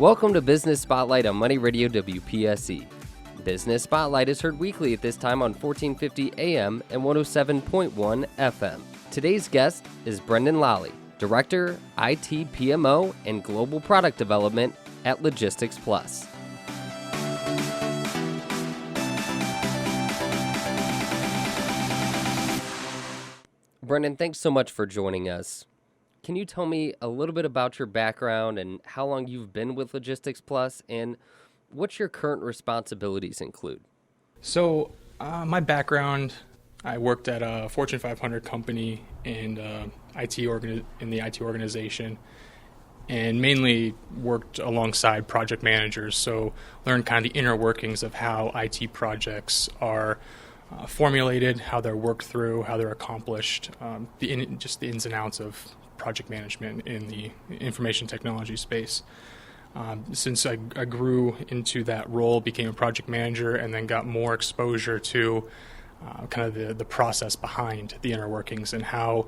Welcome to Business Spotlight on Money Radio WPSE. Business Spotlight is heard weekly at this time on 1450 AM and 107.1 FM. Today's guest is Brenden Lalli, Director, IT PMO, and Global Product Development at Logistics Plus. Brenden, thanks so much for joining us. Can you tell me a little bit about your background and how long you've been with Logistics Plus and what your current responsibilities include? So my background, I worked at a Fortune 500 company in the IT organization, and mainly worked alongside project managers. So learned kind of the inner workings of how IT projects are formulated, how they're worked through, how they're accomplished, just the ins and outs of project management in the information technology space. Since I grew into that role, became a project manager, and then got more exposure to kind of the process behind the inner workings and how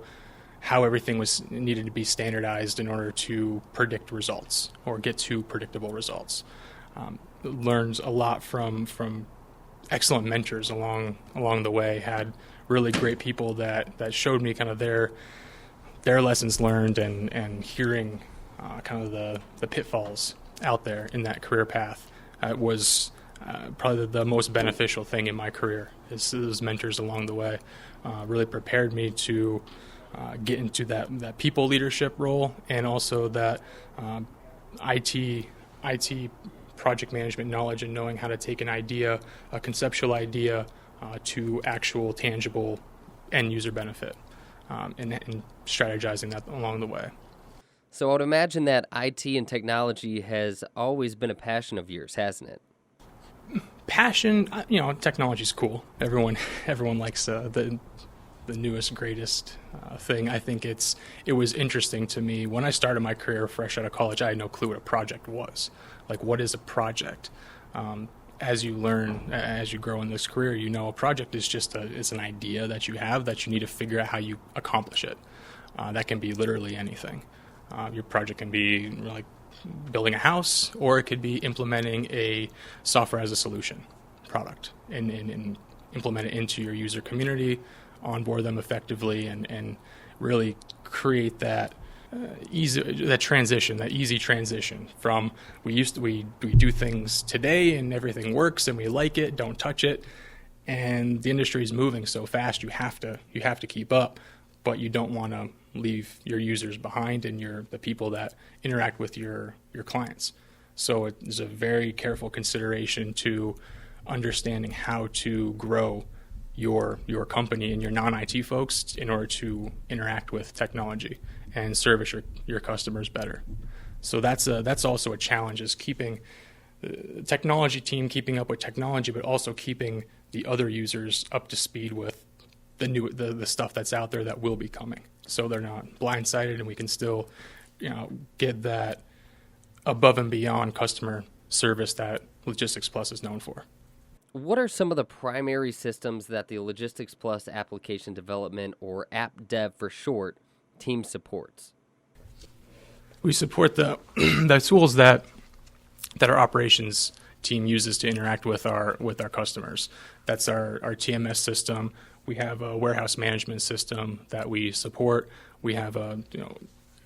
everything was needed to be standardized in order to predict results or get to predictable results. Learned a lot from excellent mentors along the way. Had really great people that showed me kind of their lessons learned and hearing kind of the pitfalls out there in that career path. It was probably the most beneficial thing in my career is those mentors along the way. Really prepared me to get into that people leadership role, and also that IT project management knowledge and knowing how to take an idea, a conceptual idea, to actual tangible end user benefit, and strategizing that along the way. So I would imagine that IT and technology has always been a passion of yours, hasn't it? Passion, technology's cool. Everyone likes the newest, greatest thing. I think it was interesting to me when I started my career fresh out of college. I had no clue what a project was. Like, what is a project? As you learn, as you grow in this career, a project is it's an idea that you have that you need to figure out how you accomplish it. That can be literally anything. Your project can be like building a house, or it could be implementing a software as a solution product and implement it into your user community, onboard them effectively, and really create that easy transition from we do things today and everything works and we like it, don't touch it, and the industry is moving so fast you have to keep up, but you don't want to leave your users behind and the people that interact with your clients. So it is a very careful consideration to understanding how to grow your company and your non-IT folks in order to interact with technology and service your customers better. So that's also a challenge, is keeping the technology team keeping up with technology, but also keeping the other users up to speed with the stuff that's out there that will be coming, so they're not blindsided, and we can still get that above and beyond customer service that Logistics Plus is known for. What are some of the primary systems that the Logistics Plus application development, or app dev for short, team supports? We support the tools that our operations team uses to interact with our customers. That's our TMS system. We have a warehouse management system that we support. We have a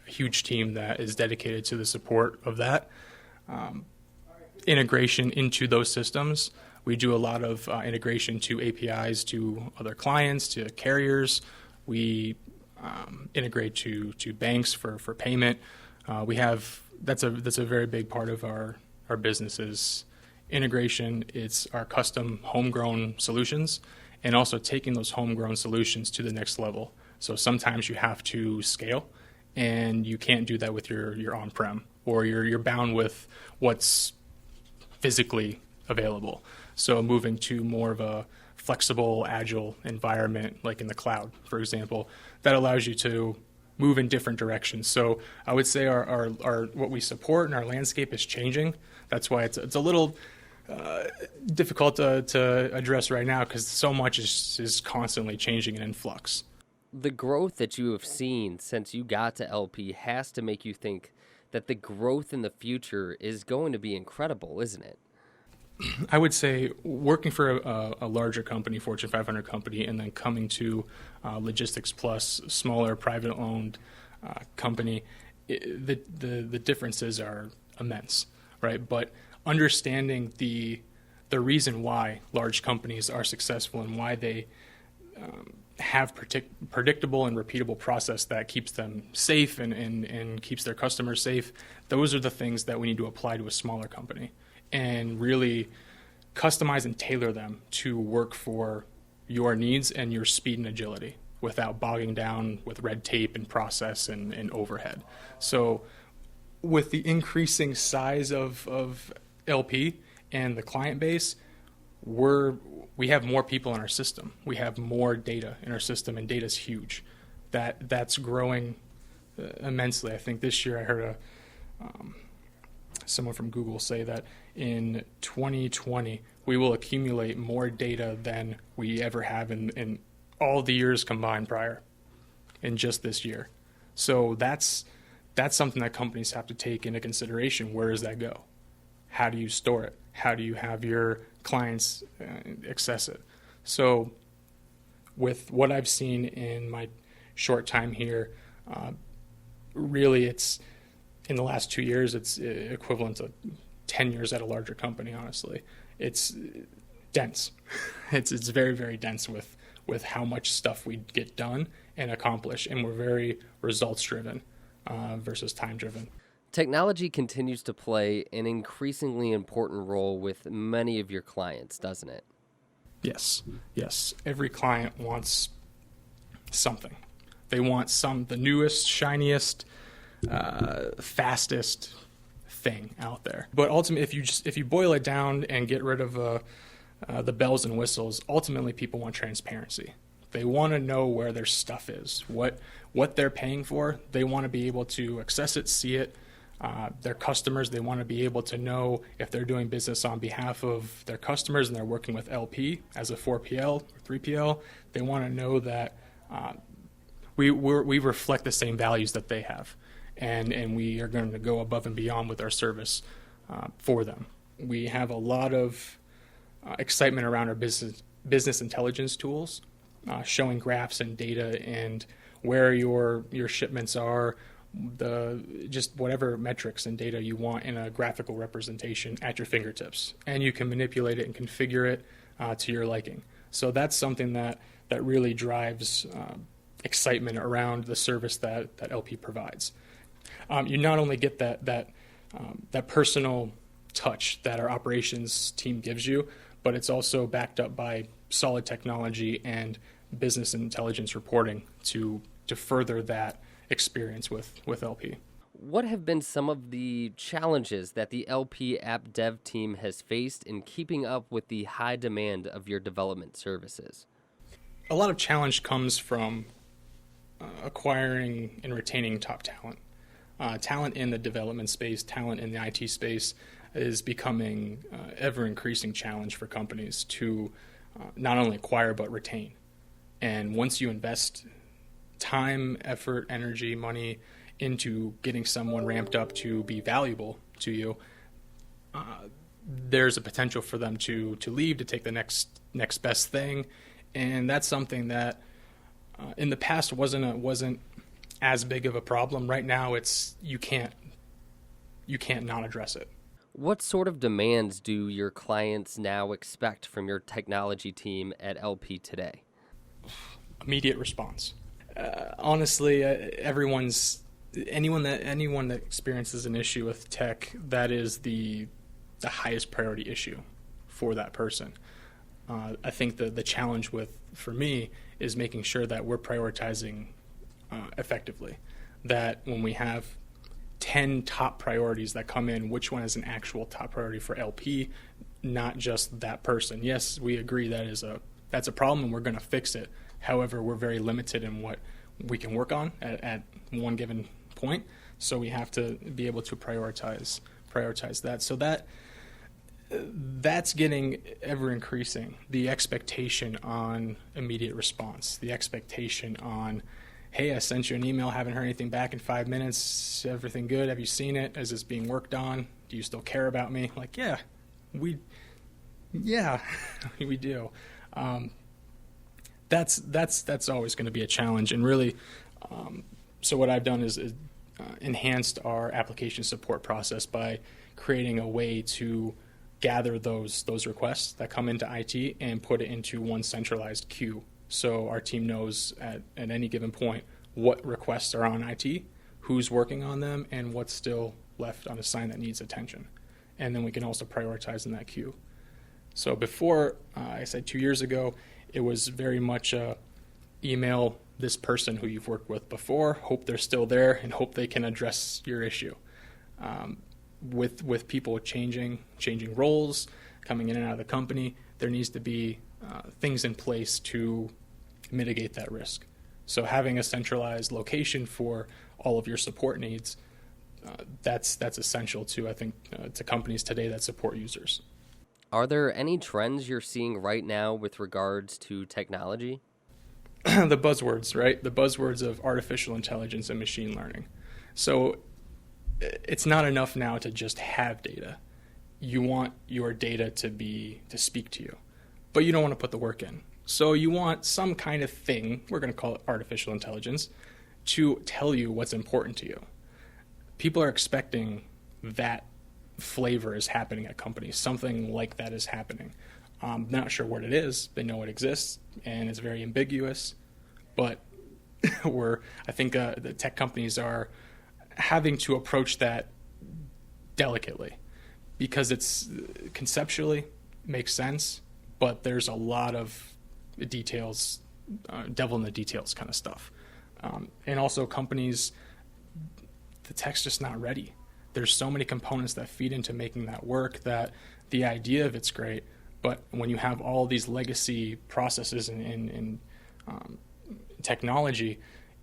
huge team that is dedicated to the support of that. Integration into those systems. We do a lot of integration to APIs to other clients, to carriers. We integrate to banks for payment. That's a very big part of our business integration. It's our custom homegrown solutions, and also taking those homegrown solutions to the next level. So sometimes you have to scale, and you can't do that with your on-prem, or you're bound with what's physically available. So moving to more of a flexible, agile environment, like in the cloud, for example, that allows you to move in different directions. So I would say our what we support and our landscape is changing. That's why it's a little difficult to address right now, because so much is constantly changing and in flux. The growth that you have seen since you got to LP has to make you think that the growth in the future is going to be incredible, isn't it? I would say working for a larger company, Fortune 500 company, and then coming to Logistics Plus, smaller private-owned company, the differences are immense, right? But understanding the reason why large companies are successful and why they have predictable and repeatable process that keeps them safe and keeps their customers safe, those are the things that we need to apply to a smaller company and really customize and tailor them to work for your needs and your speed and agility without bogging down with red tape and process and overhead. So with the increasing size of LP and the client base, we have more people in our system. We have more data in our system, and data is huge. That's growing immensely. I think this year I heard someone from Google say that in 2020 we will accumulate more data than we ever have in all the years combined prior in just this year. So that's something that companies have to take into consideration. Where does that go? How do you store it? How do you have your clients access it? So with what I've seen in my short time here, really it's in the last 2 years, it's equivalent to 10 years at a larger company, honestly. It's dense. It's very, very dense with how much stuff we get done and accomplish, and we're very results-driven versus time-driven. Technology continues to play an increasingly important role with many of your clients, doesn't it? Yes. Every client wants something. They want the newest, shiniest, fastest thing out there. But ultimately, if you boil it down and get rid of the bells and whistles, ultimately people want transparency. They want to know where their stuff is, what they're paying for. They want to be able to access it, see it. Their customers, they want to be able to know if they're doing business on behalf of their customers and they're working with LP as a 4PL or 3PL. They want to know that we reflect the same values that they have, and we are going to go above and beyond with our service for them. We have a lot of excitement around our business intelligence tools, showing graphs and data and where your shipments are, just whatever metrics and data you want in a graphical representation at your fingertips, and you can manipulate it and configure it to your liking. So that's something that really drives excitement around the service that LP provides. You not only get that personal touch that our operations team gives you, but it's also backed up by solid technology and business intelligence reporting to further that experience with LP. What have been some of the challenges that the LP app dev team has faced in keeping up with the high demand of your development services? A lot of challenge comes from acquiring and retaining top talent. Talent in the development space, talent in the IT space is becoming ever-increasing challenge for companies to not only acquire but retain. And once you invest time, effort, energy, money into getting someone ramped up to be valuable to you, there's a potential for them to leave, to take the next best thing. And that's something that in the past wasn't as big of a problem. Right now you can't not address it. What sort of demands do your clients now expect from your technology team at LP today? Immediate response. Honestly, anyone that experiences an issue with tech, that is the highest priority issue for that person. I think the challenge for me is making sure that we're prioritizing effectively. That when we have 10 top priorities that come in, which one is an actual top priority for LP, not just that person. Yes, we agree that's a problem and we're going to fix it. However, we're very limited in what we can work on at one given point, so we have to be able to prioritize that. So that's getting ever increasing. The expectation on immediate response, the expectation on, hey, I sent you an email, haven't heard anything back in 5 minutes. Everything good? Have you seen it? Is this being worked on? Do you still care about me? Like, yeah, we do. That's always going to be a challenge. And really, so what I've done is enhanced our application support process by creating a way to gather those requests that come into IT and put it into one centralized queue. So our team knows at any given point what requests are on IT, who's working on them, and what's still left unassigned that needs attention. And then we can also prioritize in that queue. So before, I said 2 years ago, it was very much email this person who you've worked with before, hope they're still there, and hope they can address your issue. With people changing roles, coming in and out of the company, there needs to be things in place to mitigate that risk. So having a centralized location for all of your support needs, that's essential to, I think, to companies today that support users. Are there any trends you're seeing right now with regards to technology? The buzzwords, right? The buzzwords of artificial intelligence and machine learning. So it's not enough now to just have data. You want your data to speak to you, but you don't want to put the work in. So you want some kind of thing, we're going to call it artificial intelligence, to tell you what's important to you. People are expecting that flavor is happening at companies. Something like that is happening. I'm not sure what it is. They know it exists, and it's very ambiguous. But I think the tech companies are having to approach that delicately, because it's conceptually makes sense, but there's a lot of details, devil in the details kind of stuff. And also companies, the tech's just not ready. There's so many components that feed into making that work that the idea of it's great, but when you have all these legacy processes and technology,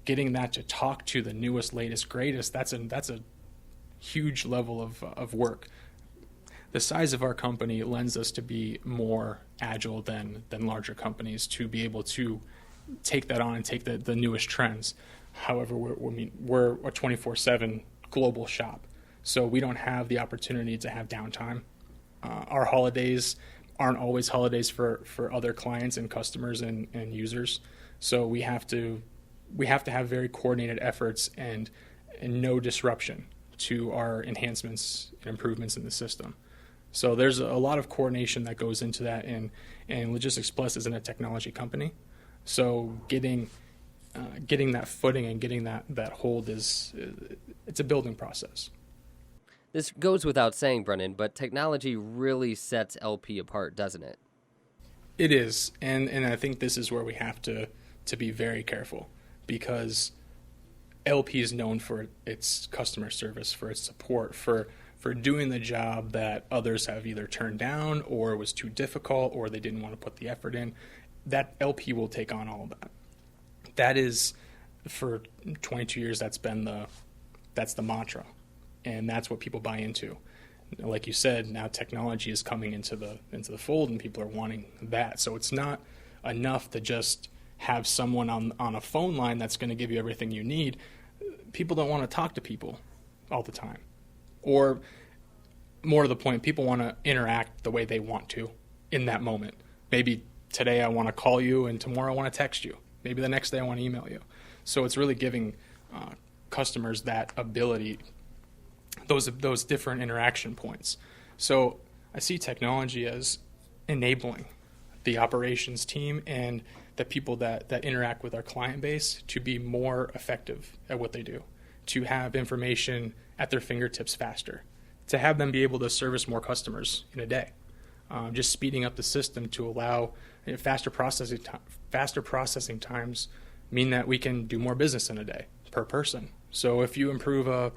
getting that to talk to the newest, latest, greatest, that's a huge level of work. The size of our company lends us to be more agile than larger companies, to be able to take that on and take the newest trends. However, we're a 24/7 global shop. So we don't have the opportunity to have downtime. Our holidays aren't always holidays for other clients and customers and users. So we have to have very coordinated efforts and no disruption to our enhancements and improvements in the system. So there's a lot of coordination that goes into that, and Logistics Plus isn't a technology company. So getting that footing and getting that hold it's a building process. This goes without saying, Brenden, but technology really sets LP apart, doesn't it? It is, and I think this is where we have to be very careful, because LP is known for its customer service, for its support, for doing the job that others have either turned down or was too difficult or they didn't want to put the effort in. That LP will take on all of that. That is, for 22 years, that's the mantra. And that's what people buy into. Like you said, now technology is coming into the fold, and people are wanting that. So it's not enough to just have someone on a phone line that's going to give you everything you need. People don't want to talk to people all the time. Or more to the point, people want to interact the way they want to in that moment. Maybe today I want to call you, and tomorrow I want to text you. Maybe the next day I want to email you. So it's really giving customers that ability, those different interaction points. So I see technology as enabling the operations team and the people that interact with our client base to be more effective at what they do, to have information at their fingertips faster, to have them be able to service more customers in a day. Just speeding up the system to allow faster processing times mean that we can do more business in a day per person. So if you improve a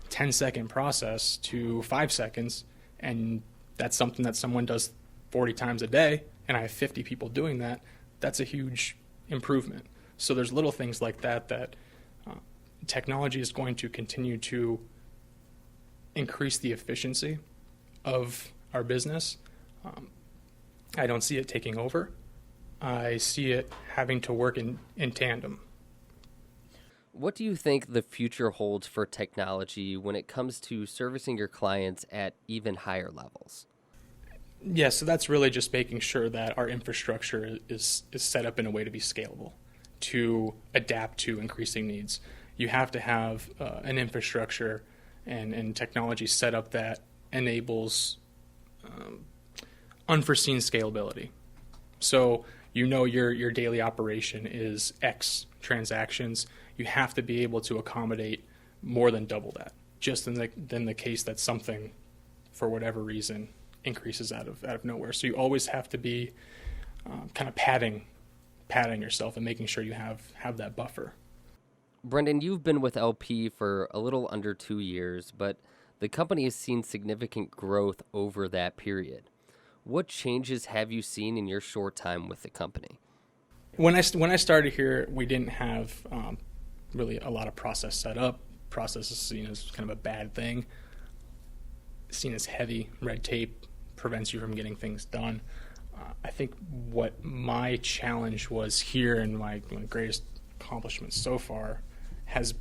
10-second process to 5 seconds, and that's something that someone does 40 times a day, and I have 50 people doing that, that's a huge improvement. So there's little things like that technology is going to continue to increase the efficiency of our business. I don't see it taking over. I see it having to work in tandem. What do you think the future holds for technology when it comes to servicing your clients at even higher levels? Yeah, so that's really just making sure that our infrastructure is set up in a way to be scalable, to adapt to increasing needs. You have to have an infrastructure and technology set up that enables unforeseen scalability. So your daily operation is X transactions. You have to be able to accommodate more than double that, just in the case that something, for whatever reason, increases out of nowhere. So you always have to be kind of padding yourself and making sure you have that buffer. Brenden, you've been with LP for a little under 2 years, but the company has seen significant growth over that period. What changes have you seen in your short time with the company? When I started here, we didn't have really a lot of process set up. Process is seen as kind of a bad thing, seen as heavy. Red tape prevents you from getting things done. I think what my challenge was here, and my greatest accomplishment so far, has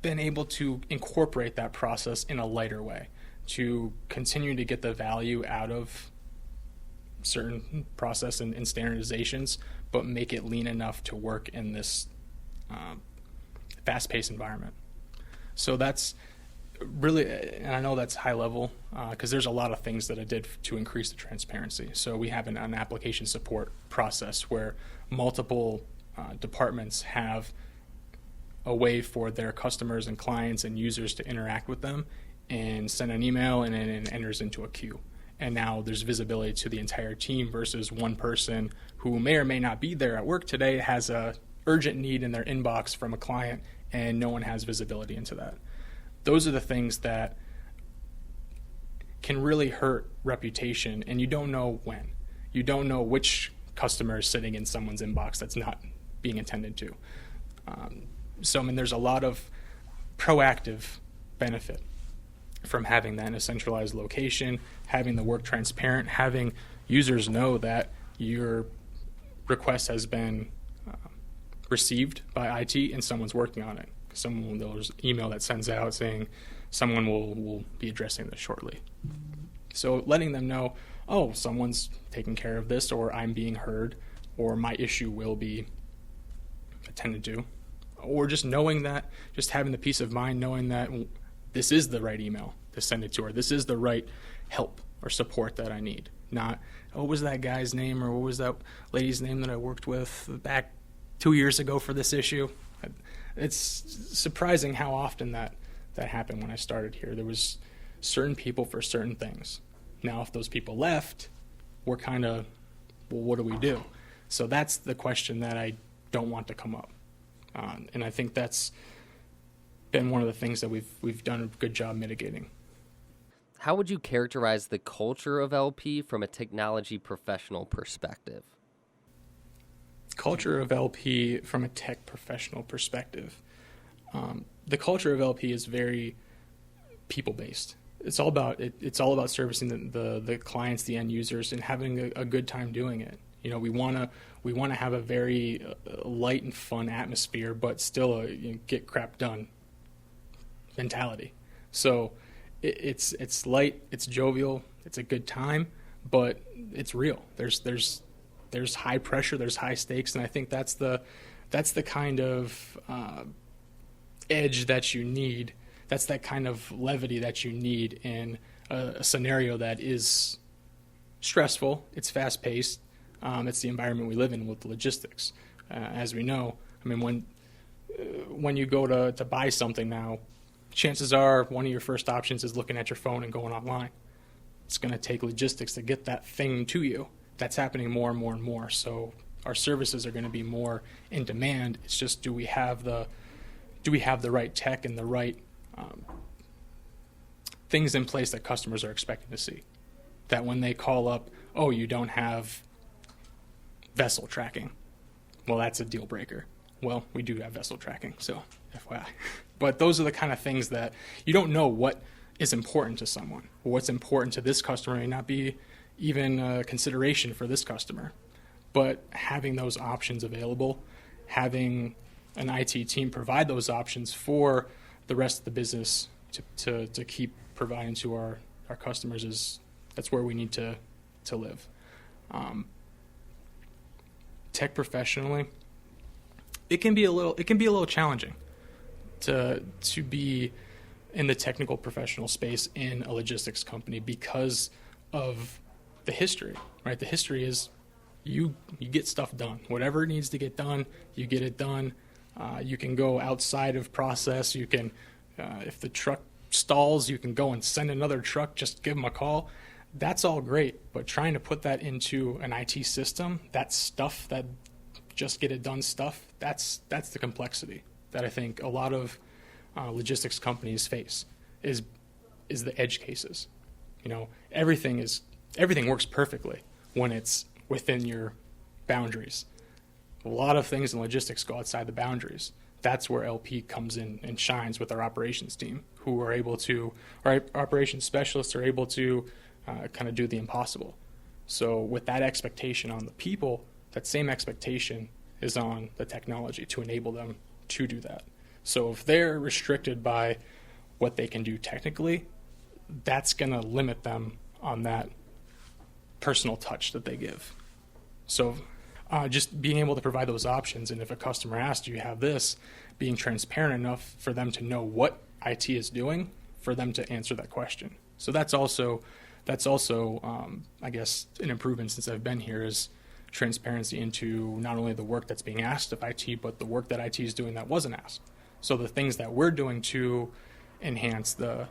been able to incorporate that process in a lighter way, to continue to get the value out of certain process and standardizations, but make it lean enough to work in this fast-paced environment. So that's really, and I know that's high level, because there's a lot of things that I did to increase the transparency. So we have an application support process where multiple departments have a way for their customers and clients and users to interact with them and send an email, and then it enters into a queue. And now there's visibility to the entire team versus one person who may or may not be there at work today, has a urgent need in their inbox from a client, and no one has visibility into that. Those are the things that can really hurt reputation, and you don't know when. You don't know which customer is sitting in someone's inbox that's not being attended to. So, there's a lot of proactive benefit from having that in a centralized location, having the work transparent, having users know that your request has been received by IT and someone's working on it. There's an email that sends out saying someone will be addressing this shortly. So letting them know, oh, someone's taking care of this, or I'm being heard, or my issue will be attended to, or just knowing that, just having the peace of mind knowing that this is the right email to send it to, or this is the right help or support that I need. Not, oh, what was that guy's name, or what was that lady's name that I worked with back 2 years ago for this issue. It's surprising how often that happened when I started here. There was certain people for certain things. Now, if those people left, we're kind of, well, what do we do? So that's the question that I don't want to come up. And I think that's been one of the things that we've done a good job mitigating. How would you characterize the culture of LP from a technology professional perspective? Culture of LP from a tech professional perspective. The culture of LP is very people-based. It's all about servicing the clients, the end users, and having a good time doing it. You know, we want to have a very light and fun atmosphere, but still a get crap done mentality. So it's light, it's jovial, it's a good time, but it's real. There's high pressure, there's high stakes, and I think that's the kind of edge that you need. That's that kind of levity that you need in a scenario that is stressful. It's fast paced. It's the environment we live in with logistics. As we know, when you go to buy something now, chances are one of your first options is looking at your phone and going online. It's going to take logistics to get that thing to you. That's happening more and more and more. So our services are going to be more in demand. It's just, do we have the right tech and the right things in place that customers are expecting to see? That when they call up, oh, you don't have vessel tracking. Well, that's a deal breaker. Well, we do have vessel tracking, so FYI. But those are the kind of things that you don't know what is important to someone. What's important to this customer may not be even a consideration for this customer. But having those options available, having an IT team provide those options for the rest of the business to keep providing to our customers, that's where we need to live. Tech professionally, it can be a little challenging to be in the technical professional space in a logistics company because of the history, right? The history is you get stuff done. Whatever needs to get done, you get it done. You can go outside of process. You can, if the truck stalls, you can go and send another truck, just give them a call. That's all great, but trying to put that into an IT system, that stuff, that just get it done stuff, that's the complexity that I think a lot of logistics companies face is the edge cases. Everything works perfectly when it's within your boundaries. A lot of things in logistics go outside the boundaries. That's where LP comes in and shines with our operations team, who are able to, our operations specialists are able to kind of do the impossible. So with that expectation on the people, that same expectation is on the technology to enable them to do that. So if they're restricted by what they can do technically, that's going to limit them on that personal touch that they give. So just being able to provide those options, and if a customer asks, do you have this, being transparent enough for them to know what IT is doing, for them to answer that question. So that's also I guess, an improvement since I've been here, is transparency into not only the work that's being asked of IT, but the work that IT is doing that wasn't asked. So the things that we're doing to enhance the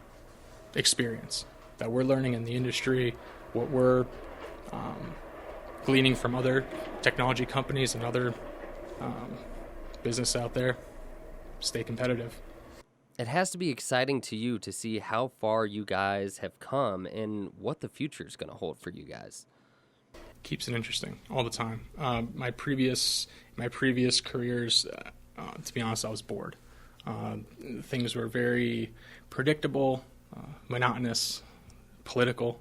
experience that we're learning in the industry, what we're gleaning from other technology companies and other business out there, stay competitive. It has to be exciting to you to see how far you guys have come and what the future is going to hold for you guys. Keeps it interesting all the time. My previous careers, to be honest, I was bored. Things were very predictable, monotonous, political.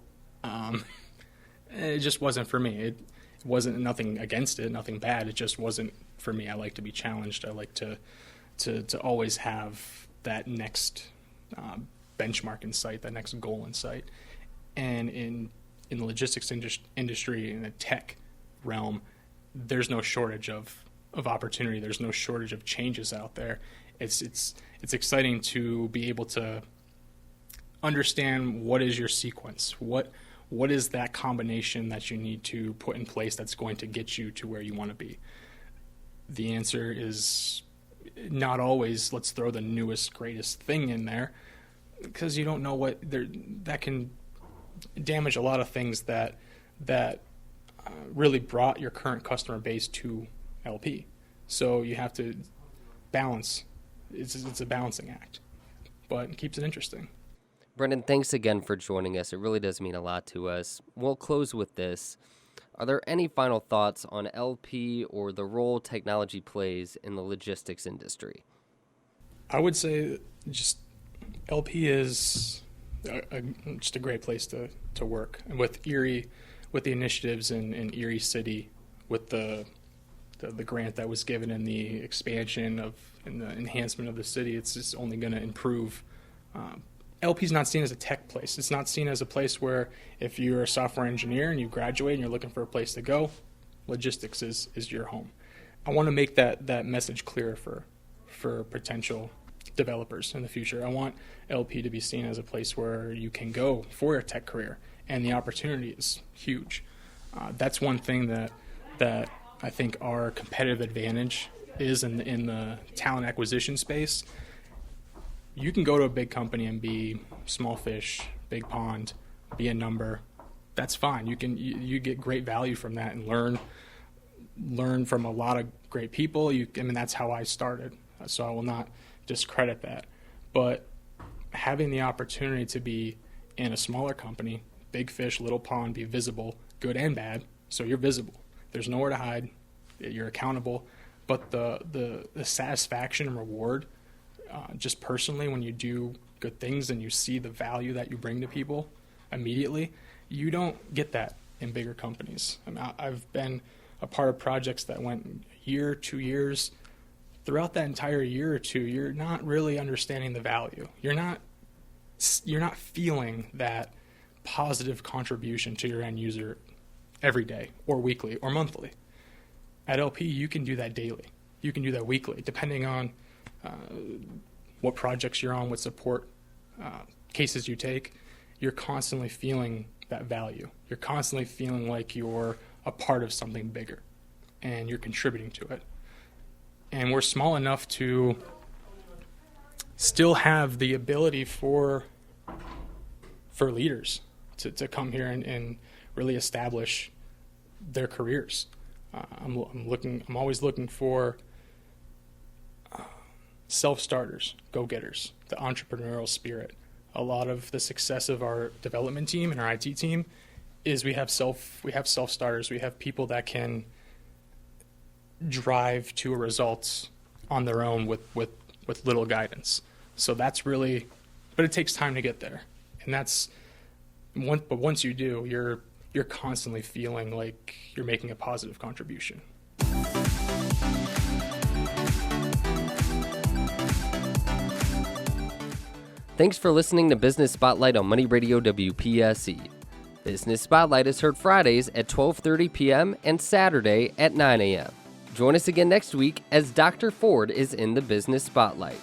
It just wasn't for me. It wasn't nothing against it, nothing bad. It just wasn't for me. I like to be challenged. I like to always have that next benchmark in sight, that next goal in sight. And in the logistics industry, in the tech realm, there's no shortage of opportunity. There's no shortage of changes out there. It's exciting to be able to understand what is your sequence, what is that combination that you need to put in place that's going to get you to where you want to be. The answer is not always let's throw the newest, greatest thing in there, because you don't know what that can damage a lot of things that really brought your current customer base to LP. So you have to balance. It's a balancing act, but it keeps it interesting. Brenden, thanks again for joining us. It really does mean a lot to us. We'll close with this. Are there any final thoughts on LP or the role technology plays in the logistics industry? I would say just LP is just a great place to work. And with Erie, with the initiatives in Erie City, with the grant that was given and the expansion and the enhancement of the city, it's just only going to improve. LP is not seen as a tech place. It's not seen as a place where if you're a software engineer and you graduate and you're looking for a place to go, logistics is your home. I want to make that message clearer for potential developers in the future. I want LP to be seen as a place where you can go for a tech career, and the opportunity is huge. That's one thing that I think our competitive advantage is in the talent acquisition space. You can go to a big company and be small fish, big pond, be a number. That's fine. You get great value from that and learn from a lot of great people. That's how I started, so I will not discredit that. But having the opportunity to be in a smaller company, big fish, little pond, be visible, good and bad, so you're visible. There's nowhere to hide. You're accountable. But the satisfaction and reward, just personally, when you do good things and you see the value that you bring to people immediately, you don't get that in bigger companies. I've been a part of projects that went a year, 2 years, throughout that entire year or two, you're not really understanding the value. You're not feeling that positive contribution to your end user every day or weekly or monthly. At LP, you can do that daily. You can do that weekly, depending on what projects you're on, what support cases you take. You're constantly feeling that value. You're constantly feeling like you're a part of something bigger and you're contributing to it. And we're small enough to still have the ability for leaders to come here and really establish their careers. I'm always looking for self-starters, go-getters, the entrepreneurial spirit. A lot of the success of our development team and our IT team is we have self-starters. We have people that can drive to a result on their own with little guidance. So that's really, but it takes time to get there. And but once you do, you're constantly feeling like you're making a positive contribution. Thanks for listening to Business Spotlight on Money Radio WPSE. Business Spotlight is heard Fridays at 12:30 p.m. and Saturday at 9 a.m. Join us again next week as Dr. Ford is in the Business Spotlight.